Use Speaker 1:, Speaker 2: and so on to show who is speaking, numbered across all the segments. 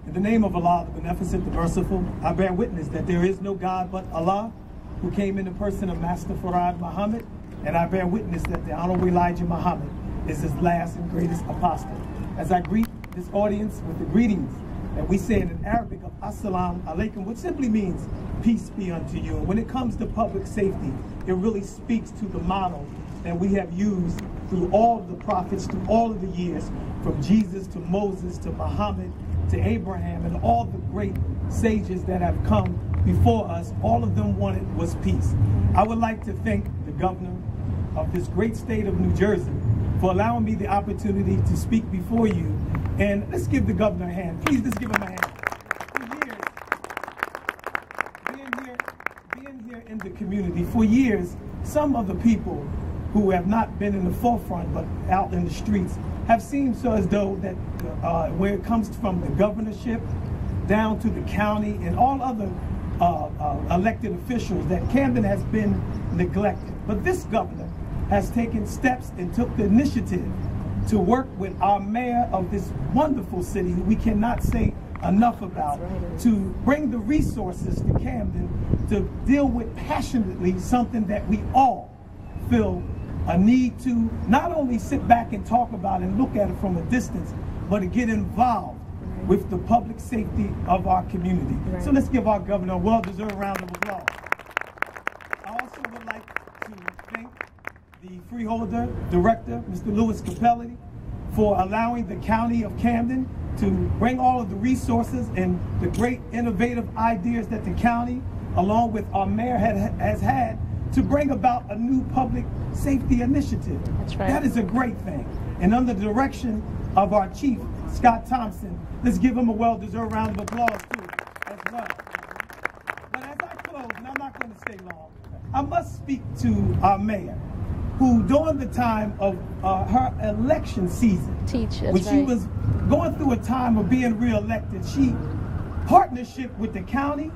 Speaker 1: In the name of Allah, the Beneficent, the Merciful, I bear witness that there is no God but Allah, who came in the person of Master Farad Muhammad, and I bear witness that the Honorable Elijah Muhammad is his last and greatest apostle. As I greet this audience with the greetings that we say in Arabic of Assalamu alaikum, which simply means peace be unto you. And when it comes to public safety, it really speaks to the model that we have used through all of the prophets, through all of the years, from Jesus to Moses to Muhammad to Abraham, and all the great sages that have come before us. All of them wanted was peace. I would like to thank the governor of this great state of New Jersey for allowing me the opportunity to speak before you. And let's give the governor a hand. Please, let's give him a hand. For years, being here in the community, for years, some of the people who have not been in the forefront but out in the streets have seemed so as though that where it comes from the governorship down to the county and all other elected officials, that Camden has been neglected. But this governor has taken steps and took the initiative to work with our mayor of this wonderful city, who we cannot say enough about, to bring the resources to Camden to deal with passionately something that we all feel a need to not only sit back and talk about and look at it from a distance, but to get involved with the public safety of our community. So let's give our governor a well-deserved round of applause. I also would like to thank the freeholder director, Mr. Louis Capelli, for allowing the county of Camden to bring all of the resources and the great innovative ideas that the county, along with our mayor, has had to bring about a new public safety initiative. That's right. That is a great thing. And under the direction of our chief, Scott Thompson, let's give him a well-deserved round of applause too, as well. But as I close, and I'm not going to stay long, I must speak to our mayor, who during the time of her election season, when she was going through a time of being re-elected, she partnership with the county,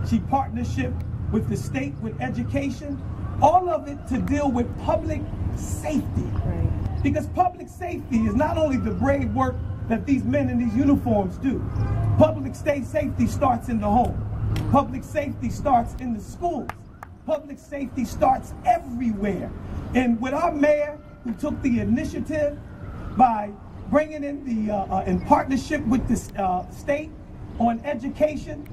Speaker 1: she partnership with the state, with education, all of it to deal with public safety. Right. Because public safety is not only the brave work that these men in these uniforms do. Public safety starts in the home. Public safety starts in the schools. Public safety starts everywhere. And with our mayor, who took the initiative by bringing in the, in partnership with the state on education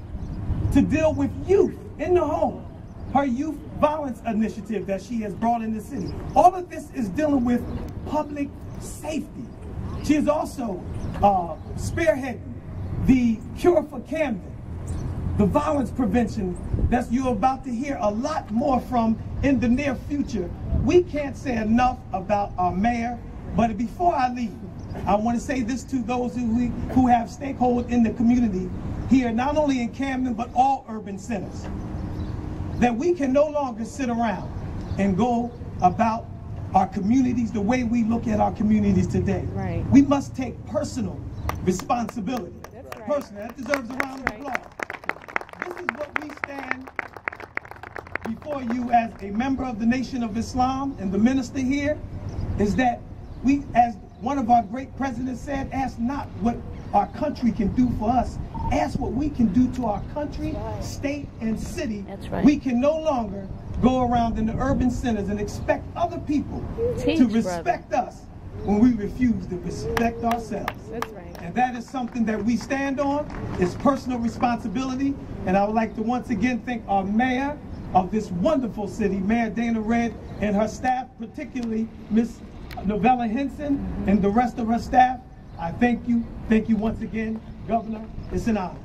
Speaker 1: to deal with youth in the home, her youth violence initiative that she has brought in the city. All of this is dealing with public safety. She is also spearheading the Cure for Camden, the violence prevention that you're about to hear a lot more from in the near future. We can't say enough about our mayor, but before I leave, I want to say this to those who have stakeholders in the community here, not only in Camden, but all urban centers, that we can no longer sit around and go about our communities the way we look at our communities today. Right. We must take personal responsibility. That's right. Personal, that deserves a round of applause. This is what we stand before you as a member of the Nation of Islam and the minister here, is that we, as one of our great presidents said, ask not what our country can do for us, ask what we can do to our country, state, and city. That's right. We can no longer go around in the urban centers and expect other people to respect us when we refuse to respect ourselves. That's right. And that is something that we stand on. It's personal responsibility. And I would like to once again thank our mayor of this wonderful city, Mayor Dana Red, and her staff, particularly Miss Novella Henson and the rest of her staff. I thank you. Thank you once again, Governor. It's an honor.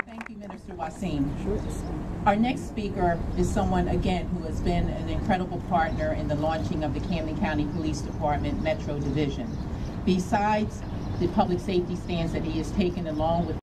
Speaker 2: Thank you, Minister Wasim. Our next speaker is someone, again, who has been an incredible partner in the launching of the Camden County Police Department Metro Division. Besides the public safety stance that he has taken along with